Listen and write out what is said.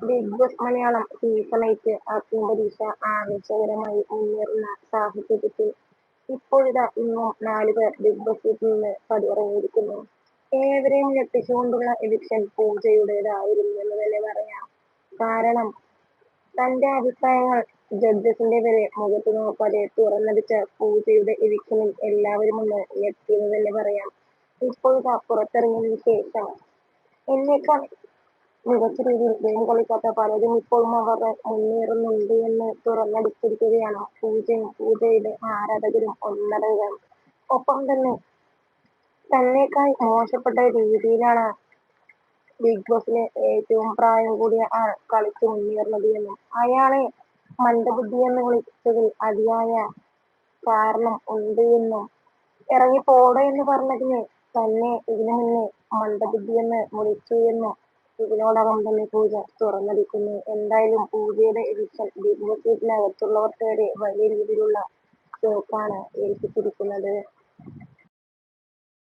Big boss Malayalam season 8 അഗ്നിപരീക്ഷ ആവേശകരമായി മുന്നേറുന്ന സാഹചര്യത്തിൽ ഇപ്പോഴിതാ ഇന്നും 4 പേർ ബിഗ് ബോസ് വീട്ടിൽ നിന്ന് പടിയിറങ്ങിയിരിക്കുന്നു. ഏവരെയും ഞെട്ടിച്ചുകൊണ്ടുള്ള എവിക്ഷൻ പൂജയുടേതായിരുന്നു എന്ന് തന്നെ പറയാം. കാരണം തന്റെ അഭിപ്രായങ്ങൾ ജഡ്ജസിന്റെ വരെ മുഖത്ത് നോക്കാതെ തുറന്നടിച്ച പൂജയുടെ എവിക്ഷനിൽ എല്ലാവരും ഒന്ന് ഞെട്ടിയെന്ന് തന്നെ പറയാം. ഇപ്പോഴിതാ പുറത്തിറങ്ങിയതിനു ശേഷം എന്നേക്കാൾ മികച്ച രീതിയിൽ ഗെയിം കളിക്കാത്ത പലരും ഇപ്പോഴും അവർ മുന്നേറുന്നുണ്ട് എന്ന് തുറന്നടിച്ചിരിക്കുകയാണ് പൂജയും പൂജയുടെ ആരാധകരും ഒന്നടങ്കം. ഒപ്പം തന്നേക്കാൾ മോശപ്പെട്ട രീതിയിലാണ് ബിഗ് ബോസിലെ ഏറ്റവും പ്രായം കൂടിയ ആൾ കളിച്ചു മുന്നേറുന്നത് എന്നും അയാളെ മന്ദബുദ്ധി എന്ന് വിളിച്ചതിൽ അതിയായ കാരണം ഉണ്ട് എന്നും ഇറങ്ങി പോടോ എന്ന് പറഞ്ഞതിന് തന്നെ ഇതിനു മുന്നേ മന്ദബുദ്ധിയെന്ന് വിളിച്ചു എന്നും ഇതിനോടകം തന്നെ പൂജ തുറന്നടിക്കുന്നു. എന്തായാലും പൂജയുടെ എഡിഷൻ ബിഗ് ബോസ് വീട്ടിനകത്തുള്ളവർക്ക് വരെ വലിയ രീതിയിലുള്ള ഷോക്കാണ് ഏൽപ്പിച്ചിരിക്കുന്നത്.